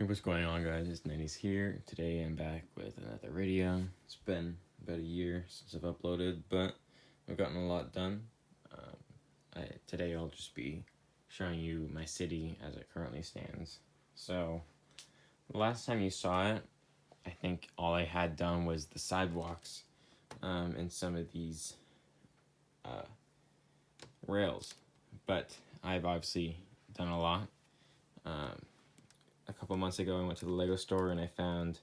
Hey, what's going on, guys? It's 90s here. Today I'm back with another video. It's been about a year since I've uploaded, but I've gotten a lot done. Today I'll just be showing you my city as it currently stands. So, the last time you saw it, I think all I had done was the sidewalks and some of these rails, but I've obviously done a lot. A couple months ago I went to the Lego store and I found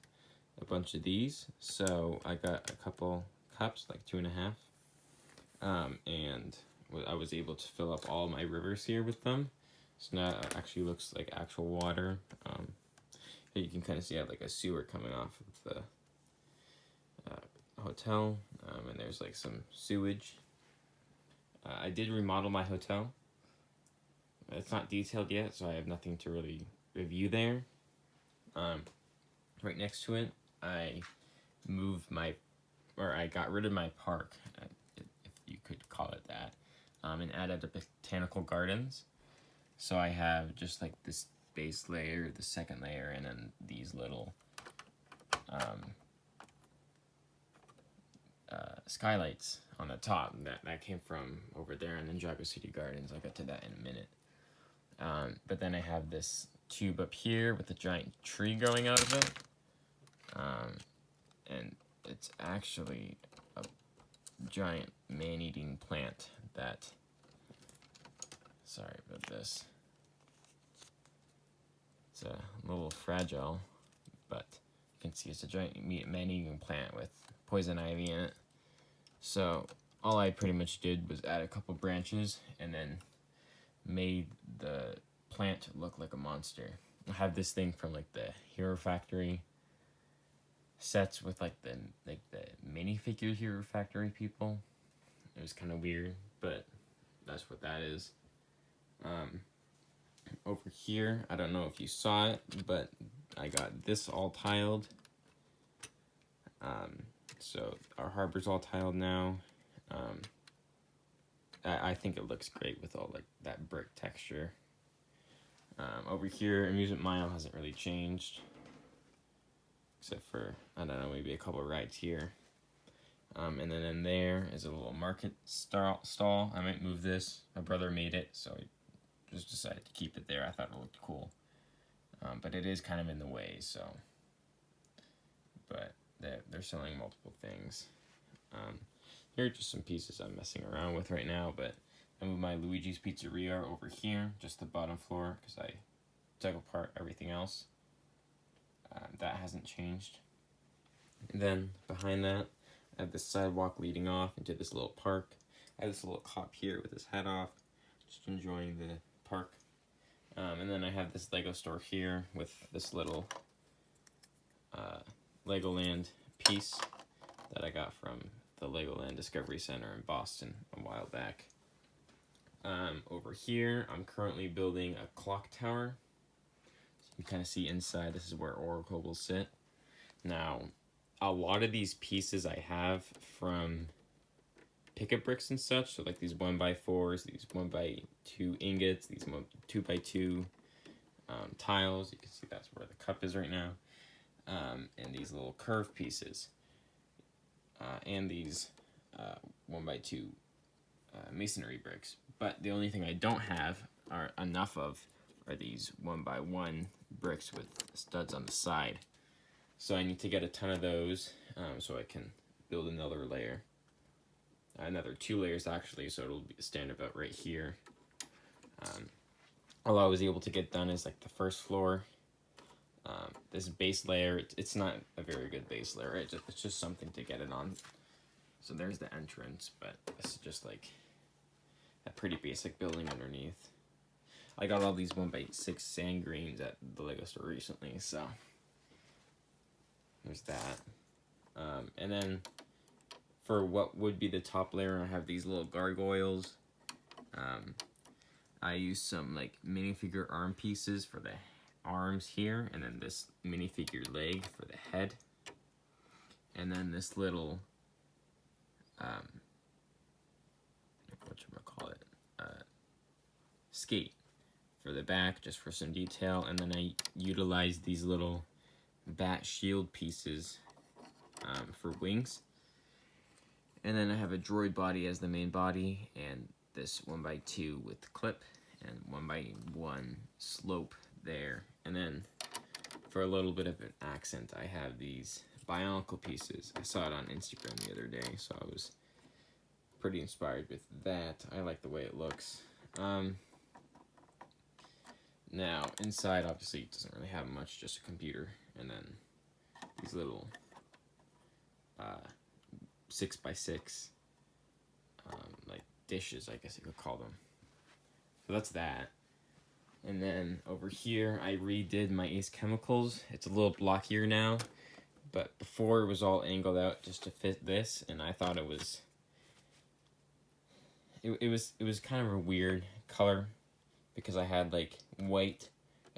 a bunch of these, so I got a couple cups, like 2.5, and I was able to fill up all my rivers here with them. So now it actually looks like actual water. Here you can kind of see I have like a sewer coming off of the hotel, and there's like some sewage. I did remodel my hotel. It's not detailed yet, so I have nothing to really review there. Right next to it, I got rid of my park, if you could call it that, and added the botanical gardens. So I have just like this base layer, the second layer, and then these little skylights on the top. That came from over there in the Ninjago City Gardens. I'll get to that in a minute. But then I have this tube up here with a giant tree growing out of it. And it's actually a giant man-eating plant that, sorry about this, it's a little fragile, but you can see it's a giant man-eating plant with poison ivy in it. So all I pretty much did was add a couple branches and then made the plant look like a monster. I have this thing from like the Hero Factory sets with like the minifigure Hero Factory people. It was kind of weird, but that's what that is. Over here, I don't know if you saw it, but I got this all tiled. So our harbor's all tiled now. I think it looks great with all like that brick texture. Over here, Amusement Mile hasn't really changed, except for, I don't know, maybe a couple rides here. And then in there is a little market stall. I might move this. My brother made it, so I just decided to keep it there. I thought it looked cool. But it is kind of in the way, so. But they're selling multiple things. Here are just some pieces I'm messing around with right now, but I moved my Luigi's Pizzeria over here, just the bottom floor, because I took apart everything else. That hasn't changed. And then behind that, I have this sidewalk leading off into this little park. I have this little cop here with his hat off, just enjoying the park. And then I have this Lego store here with this little Legoland piece that I got from the Legoland Discovery Center in Boston a while back. Over here, I'm currently building a clock tower. So you can kind of see inside, this is where Oracle will sit. Now, a lot of these pieces I have from pick-up bricks and such, so like these 1x4s, these 1x2 ingots, these 2x2 tiles. You can see that's where the cup is right now. And these little curved pieces. And these 1x2 masonry bricks. But the only thing I don't have are enough of are these 1x1 bricks with studs on the side. So I need to get a ton of those so I can build another layer. Another 2 layers actually, so it'll stand about right here. All I was able to get done is like the first floor. This base layer, it's not a very good base layer. It's just something to get it on. So there's the entrance, but this is just like a pretty basic building underneath. I got all these 1x6 sand greens at the Lego store recently, so there's that. And then for what would be the top layer, I have these little gargoyles. I use some like minifigure arm pieces for the arms here, and then this minifigure leg for the head, and then this little whatchamacallit, skate for the back, just for some detail, and then I utilized these little bat shield pieces for wings. And then I have a droid body as the main body, and this 1x2 with the clip, and 1x1 slope there. And then for a little bit of an accent, I have these Bionicle pieces. I saw it on Instagram the other day, so I was pretty inspired with that. I like the way it looks. Now, inside, obviously, it doesn't really have much, just a computer, and then these little 6x6 like dishes, I guess you could call them. So that's that. And then over here, I redid my Ace Chemicals. It's a little blockier now, but before it was all angled out just to fit this, and I thought it was kind of a weird color because I had like white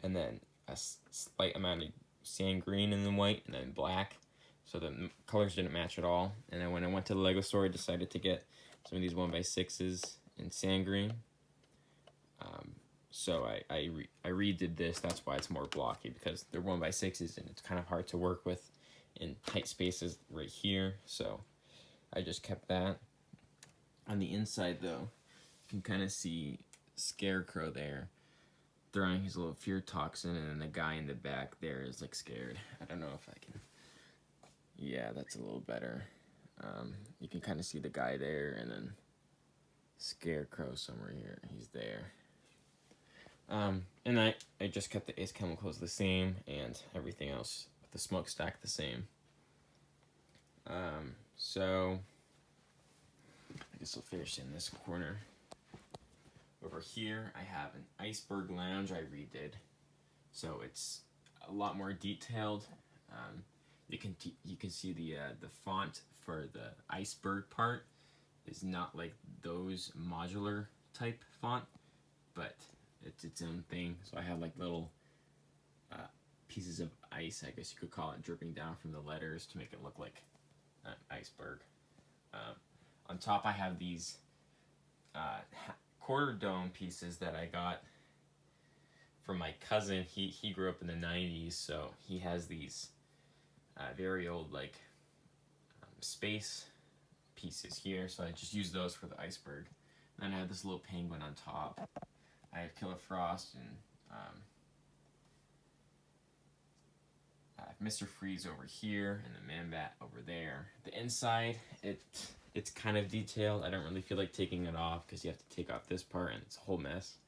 and then a slight amount of sand green and then white and then black, so the colors didn't match at all. And then when I went to the Lego store, I decided to get some of these 1x6s in sand green. So I redid this. That's why it's more blocky, because they're 1x6s and it's kind of hard to work with in tight spaces right here. So I just kept that. On the inside though, you can kind of see Scarecrow there throwing his little fear toxin, and then the guy in the back there is like scared. I don't know if I can. Yeah, that's a little better. You can kind of see the guy there, and then Scarecrow somewhere here. He's there. And I just kept the Ace Chemicals the same, and everything else with the smokestack the same. So I guess I'll finish in this corner. Over here, I have an iceberg lounge I redid, so it's a lot more detailed. You can see the font for the iceberg part is not like those modular type font, but it's its own thing. So I have like little pieces of ice, I guess you could call it, dripping down from the letters to make it look like an iceberg. On top, I have these quarter dome pieces that I got from my cousin. He grew up in the 90s, so he has these very old like space pieces here, so I just use those for the iceberg. And then I have this little penguin on top. I have Killer Frost and I have Mr. Freeze over here and the Man-Bat over there. The inside, it's kind of detailed. I don't really feel like taking it off because you have to take off this part and it's a whole mess.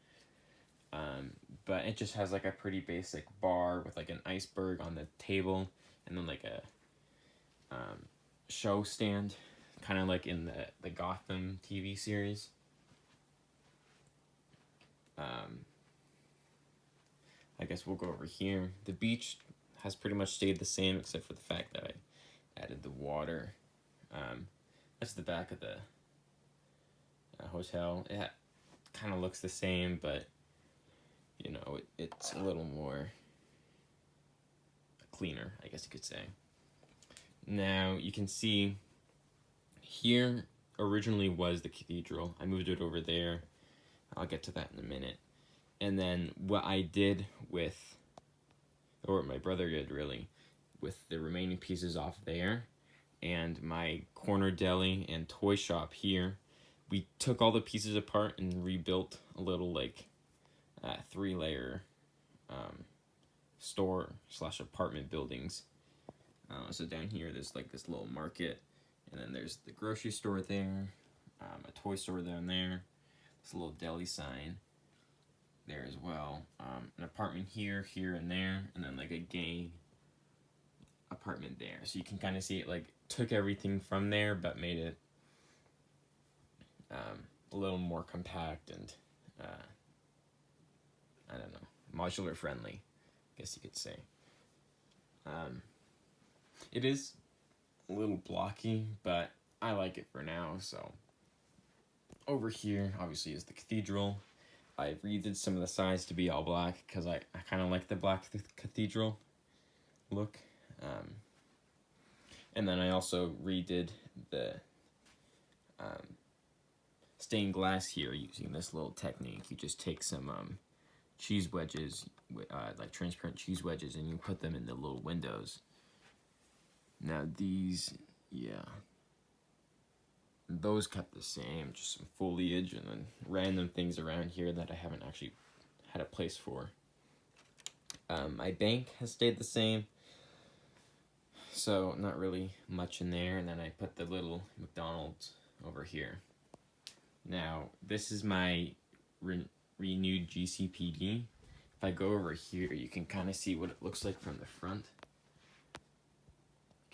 But it just has like a pretty basic bar with like an iceberg on the table, and then like a show stand, kind of like in the Gotham TV series. I guess we'll go over here. The beach has pretty much stayed the same, except for the fact that I added the water. That's the back of the hotel. It kind of looks the same, but you know, it's a little more cleaner, I guess you could say. Now you can see here originally was the cathedral. I moved it over there. I'll get to that in a minute. And then what I did with, or what my brother did really, with the remaining pieces off there and my corner deli and toy shop here, we took all the pieces apart and rebuilt a little like 3-layer store / apartment buildings. So down here there's like this little market, and then there's the grocery store there, a toy store down there, this little deli sign there as well, an apartment here, and there, and then like a gay apartment there. So you can kind of see it like took everything from there but made it a little more compact and I don't know, modular friendly, I guess you could say. It is a little blocky, but I like it for now. So over here obviously is the cathedral. I redid some of the sides to be all black because I kind of like the black cathedral look. And then I also redid the stained glass here using this little technique. You just take some cheese wedges, like transparent cheese wedges, and you put them in the little windows. Now these, yeah, those kept the same, just some foliage and then random things around here that I haven't actually had a place for. My bank has stayed the same, so not really much in there. And then I put the little McDonald's over here. Now, this is my renewed GCPD. If I go over here, you can kind of see what it looks like from the front.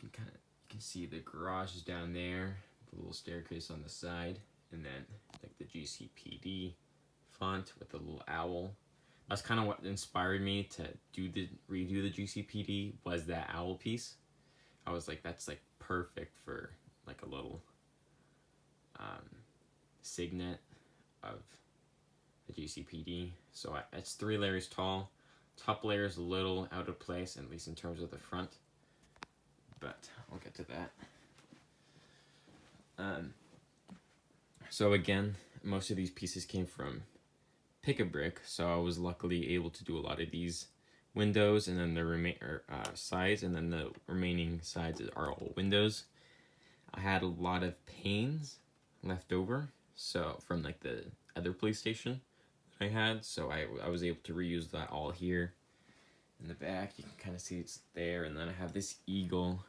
You can see the garage is down there, the little staircase on the side, and then like the GCPD font with the little owl. That's kind of what inspired me to redo the GCPD, was that owl piece. I was like, that's like perfect for like a little signet of the GCPD. So it's 3 layers tall. Top layer is a little out of place, at least in terms of the front, but I'll get to that. So again, most of these pieces came from Pick-a-Brick, so I was luckily able to do a lot of these windows, and then the sides, and then the remaining sides are all windows. I had a lot of panes left over, so from like the other police station I had, so I was able to reuse that all here. In the back, you can kind of see it's there, and then I have this eagle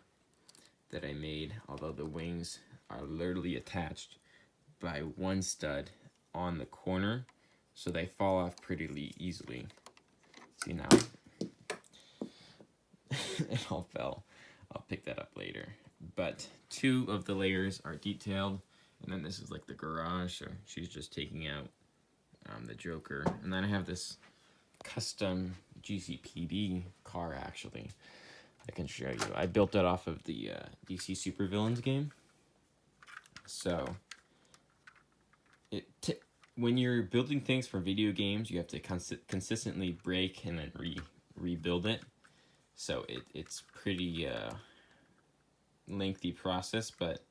that I made, although the wings are literally attached by one stud on the corner, so they fall off pretty easily. See now, it all fell. I'll pick that up later. But 2 of the layers are detailed, and then this is like the garage, so she's just taking out the Joker. And then I have this custom GCPD car, actually. I can show you. I built it off of the DC Supervillains game. So, when you're building things for video games, you have to consistently break and then rebuild it. So it's pretty lengthy process, but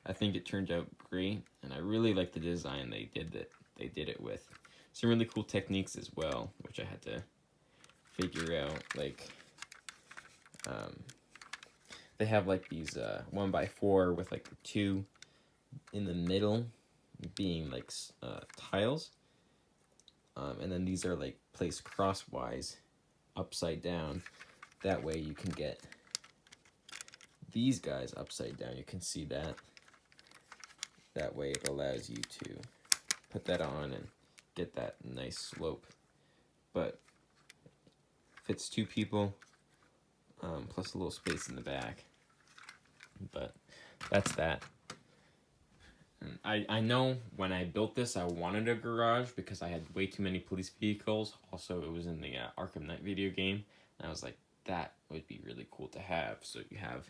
I think it turned out great, and I really like the design they did it with. Some really cool techniques as well, which I had to figure out. Like, they have like these 1x4 with like 2 in the middle being like tiles, and then these are like placed crosswise upside down. That way you can get these guys upside down. You can see that. That way it allows you to put that on and get that nice slope. But fits 2 people, plus a little space in the back. But that's that. And I know when I built this, I wanted a garage because I had way too many police vehicles. Also, it was in the Arkham Knight video game. And I was like, that would be really cool to have. So you have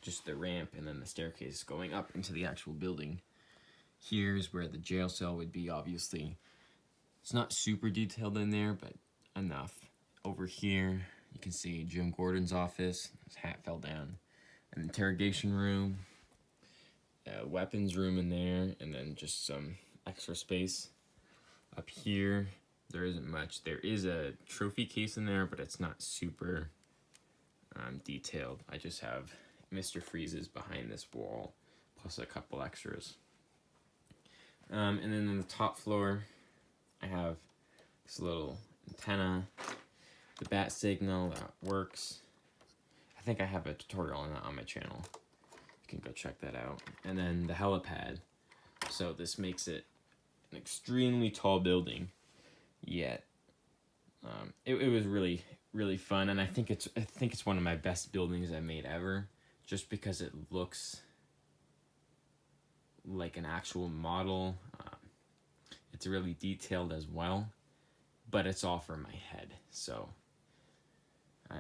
just the ramp and then the staircase going up into the actual building. Here's where the jail cell would be, obviously. It's not super detailed in there, but enough. Over here, you can see Jim Gordon's office. His hat fell down. An interrogation room. A weapons room in there, and then just some extra space. Up here, there isn't much. There is a trophy case in there, but it's not super detailed. I just have Mr. Freeze's behind this wall, plus a couple extras. And then on the top floor, I have this little antenna, the bat signal that works. I think I have a tutorial on that on my channel. You can go check that out. And then the helipad. So this makes it an extremely tall building, yet it was really fun, and I think it's one of my best buildings I've made ever, just because it looks like an actual model. It's really detailed as well, but it's all for my head, so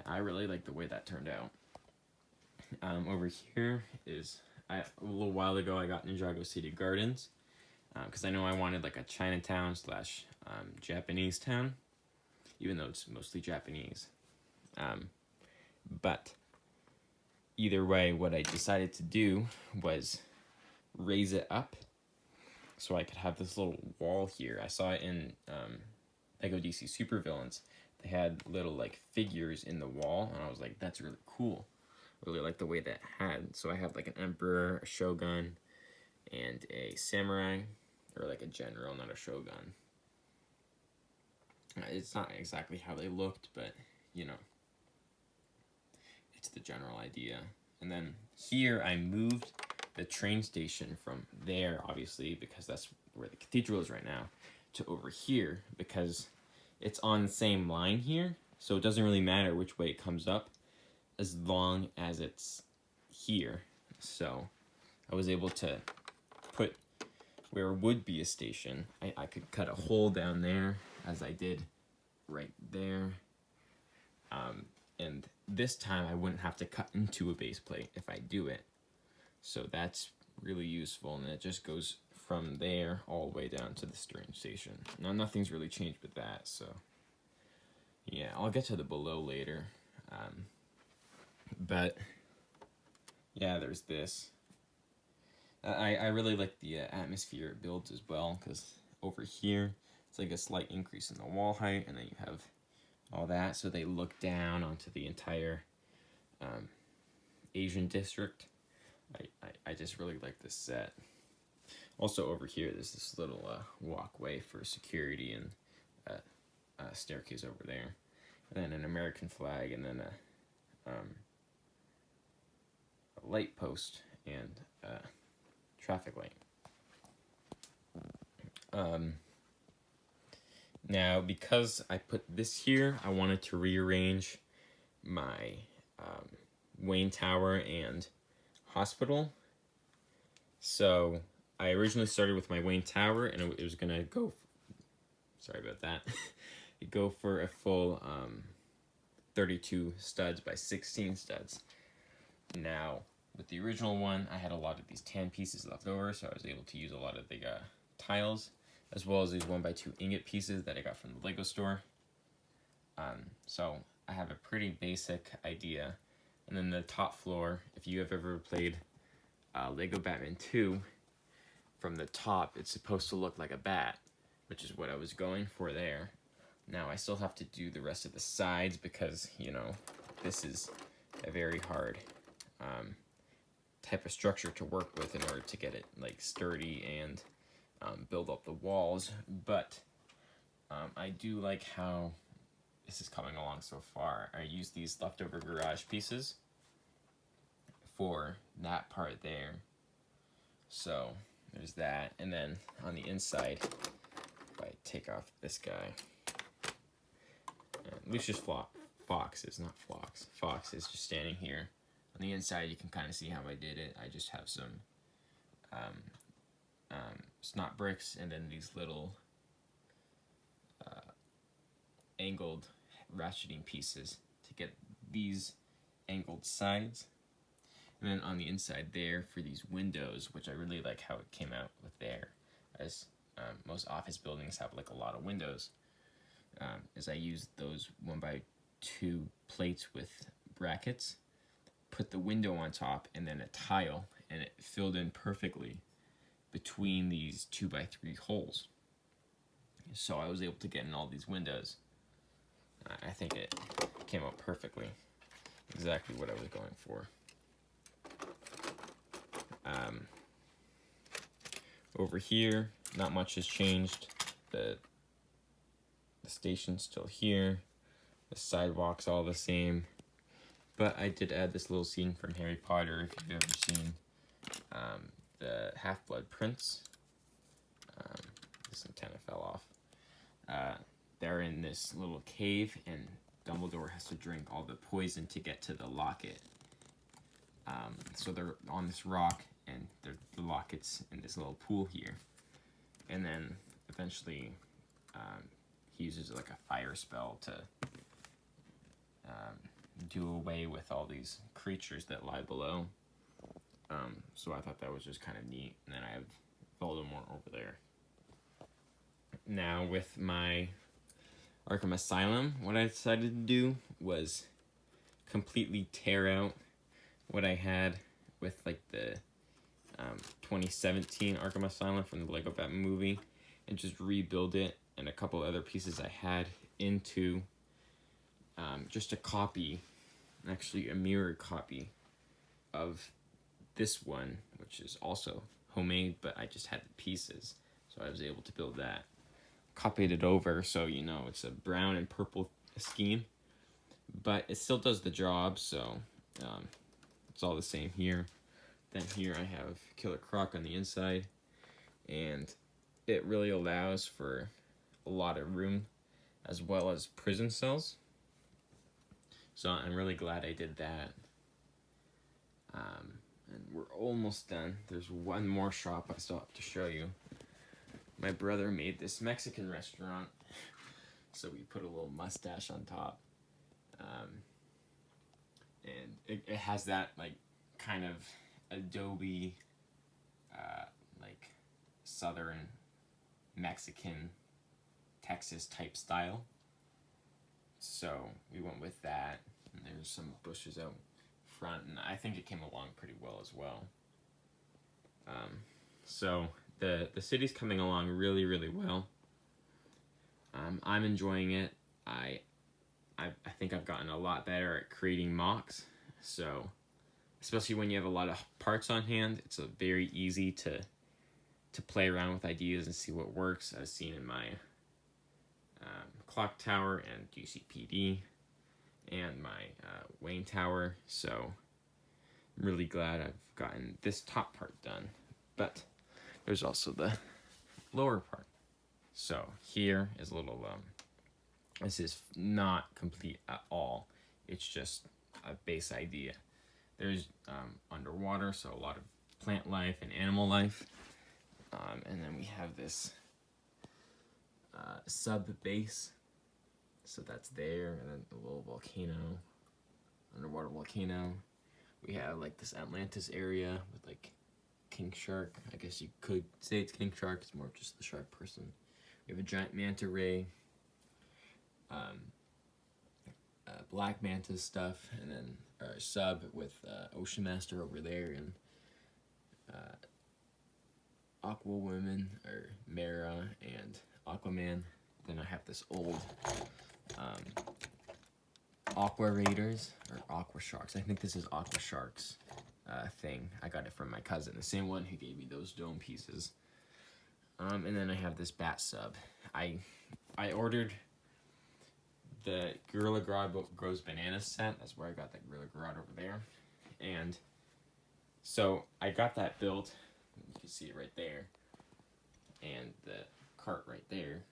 I really like the way that turned out. Over here is, a little while ago I got Ninjago City Gardens, because I know I wanted like a Chinatown / Japanese town, even though it's mostly Japanese. But either way, what I decided to do was raise it up so I could have this little wall here. I saw it in Lego DC supervillains, they had little like figures in the wall, and I was like, that's really cool. Really like the way that had. So I have like an emperor, a shogun, and a samurai, or like a general, not a shogun. It's not exactly how they looked, but you know, it's the general idea. And then here I moved the train station from there, obviously, because that's where the cathedral is right now, to over here, because it's on the same line here, so it doesn't really matter which way it comes up as long as it's here. So I was able to put where would be a station. I could cut a hole down there, as I did right there. And this time I wouldn't have to cut into a base plate if I do it. So that's really useful, and it just goes from there all the way down to the train station. Now nothing's really changed with that, so yeah, I'll get to the below later. But yeah, there's this. I really like the atmosphere it builds as well, because over here it's like a slight increase in the wall height, and then you have all that, so they look down onto the entire Asian district. I just really like this set. Also over here, there's this little walkway for security, and a staircase over there, and then an American flag, and then a light post and a traffic light. Now, because I put this here, I wanted to rearrange my Wayne Tower and hospital. So I originally started with my Wayne Tower, and it was gonna go, sorry about that, go for a full 32 studs by 16 studs. Now, with the original one, I had a lot of these tan pieces left over, so I was able to use a lot of the tiles, as well as these 1x2 ingot pieces that I got from the Lego store. So I have a pretty basic idea. And then the top floor, if you have ever played Lego Batman 2, from the top, it's supposed to look like a bat, which is what I was going for there. Now, I still have to do the rest of the sides because, you know, this is a very hard type of structure to work with in order to get it, like, sturdy and build up the walls. But I do like how this is coming along so far. I use these leftover garage pieces for that part there. So there's that. And then on the inside, if I take off this guy, Lucius Fox is not Phlox. Fox is just standing here. On the inside, you can kind of see how I did it. I just have some snot bricks and then these little angled ratcheting pieces to get these angled sides. And then on the inside there for these windows, which I really like how it came out with there, as most office buildings have like a lot of windows, is I used those 1x2 plates with brackets, put the window on top, and then a tile, and it filled in perfectly between these 2x3 holes. So I was able to get in all these windows. I think it came out perfectly. Exactly what I was going for. Over here, not much has changed. The station's still here. The sidewalk's all the same. But I did add this little scene from Harry Potter, if you've ever seen the Half-Blood Prince. This antenna fell off. They're in this little cave, and Dumbledore has to drink all the poison to get to the locket. So they're on this rock, and the locket's in this little pool here. And then eventually he uses like a fire spell to do away with all these creatures that lie below. So I thought that was just kind of neat. And then I have Voldemort over there. Now with my Arkham Asylum, what I decided to do was completely tear out what I had with like the 2017 Arkham Asylum from the Lego Batman movie and just rebuild it and a couple other pieces I had into just a copy, actually a mirror copy of this one, which is also homemade, but I just had the pieces, so I was able to build that. Copied it over, so you know it's a brown and purple scheme, but it still does the job, so it's all the same here. Then here I have Killer Croc on the inside, and it really allows for a lot of room as well as prison cells. So I'm really glad I did that. And we're almost done. There's one more shop I still have to show you. My brother made this Mexican restaurant, so we put a little mustache on top. And it has that like kind of adobe, like southern Mexican Texas type style. So we went with that, and there's some bushes out front, and I think it came along pretty well as well. So the city's coming along really, really well. I'm enjoying it. I think I've gotten a lot better at creating mocks. So especially when you have a lot of parts on hand, it's very easy to play around with ideas and see what works, as seen in my clock tower and GCPD and my Wayne tower. So I'm really glad I've gotten this top part done, but there's also the lower part. So here is a little this is not complete at all, it's just a base idea. There's underwater, so a lot of plant life and animal life, and then we have this sub base. So that's there, and then a little volcano, underwater volcano. We have like this Atlantis area with like king shark. I guess you could say it's king shark, it's more just the shark person. We have a giant manta ray, black manta stuff, and then our sub with Ocean Master over there, and Aqua Woman, or Mara, and Aquaman. Then I have this old Aqua Raiders, or Aqua Sharks. I think this is Aqua Sharks thing. I got it from my cousin, the same one who gave me those dome pieces. And then I have this bat sub. I ordered the Gorilla Grows Bananas set. That's where I got that Gorilla Grodd over there. And so I got that built. You can see it right there. And the cart right there.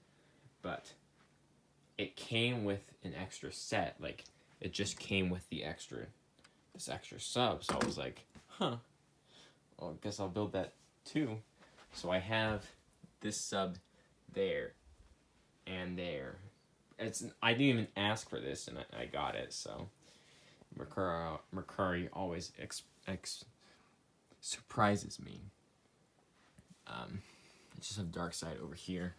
But it came with an extra set. Like, it just came with this extra sub. So I was like, well, I guess I'll build that too. So I have this sub there and there. I didn't even ask for this, and I got it. So Mercari always surprises me. I just have Darkseid over here.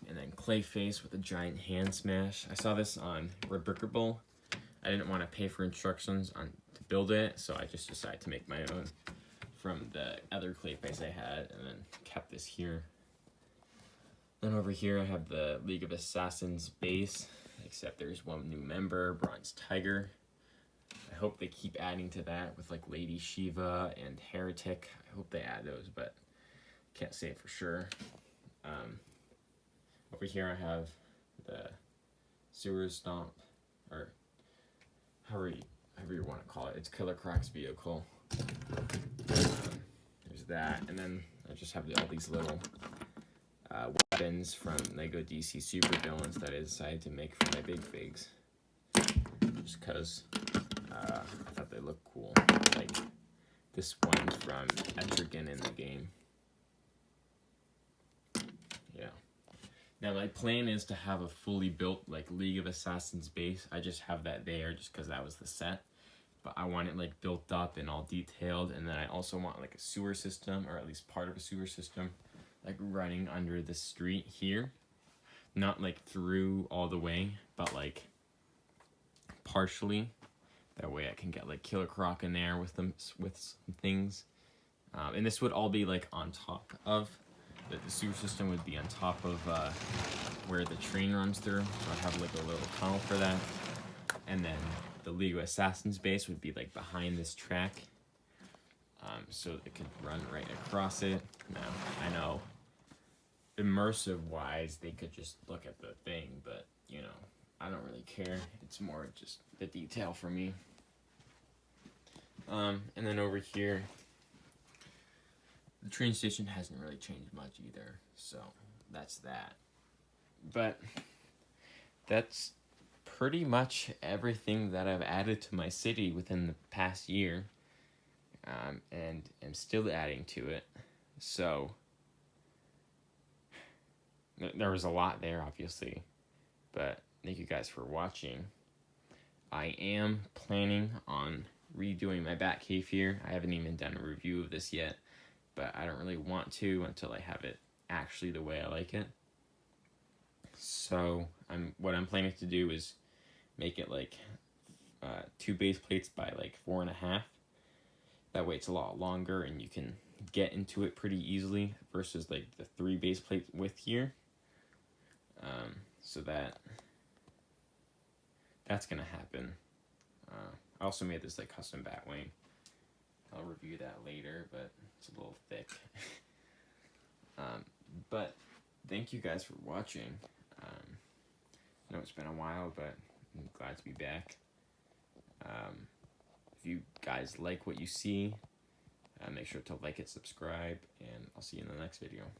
And then Clayface with a giant hand smash. I saw this on Rebrickable. I didn't want to pay for instructions to build it, so I just decided to make my own from the other Clayface I had, and then kept this here. Then over here I have the League of Assassins base, except there's one new member, Bronze Tiger. I hope they keep adding to that with like Lady Shiva and Heretic. I hope they add those, but can't say it for sure. Over here I have the Sewer Stomp, or however you want to call it. It's Killer Croc's vehicle. There's that, and then I just have all these little weapons from Lego DC Super Villains that I decided to make for my big figs, just because I thought they looked cool. Like this one from Etrigan in the game. Yeah. Now my plan is to have a fully built like League of Assassins base. I just have that there just because that was the set. But I want it like built up and all detailed, and then I also want like a sewer system, or at least part of a sewer system, like running under the street here. Not like through all the way, but like partially. That way I can get like Killer Croc in there with some things. And this would all be like on top of the sewer system would be on top of where the train runs through. So I'd have like a little tunnel for that. And then the League of Assassins base would be like behind this track. So it could run right across it. Now, I know immersive wise, they could just look at the thing, but you know, I don't really care. It's more just the detail for me. And then over here, the train station hasn't really changed much either, so that's that. But that's pretty much everything that I've added to my city within the past year, and I'm still adding to it. So there was a lot there, obviously, but thank you guys for watching. I am planning on redoing my Batcave here. I haven't even done a review of this yet, but I don't really want to until I have it actually the way I like it. So what I'm planning to do is make it like 2 base plates by like 4.5. That way it's a lot longer and you can get into it pretty easily versus like the 3 base plate width here. So that's gonna happen. I also made this like custom bat wing. I'll review that later, but it's a little thick. But thank you guys for watching. I know it's been a while, but I'm glad to be back. If you guys like what you see, make sure to like it, subscribe, and I'll see you in the next video.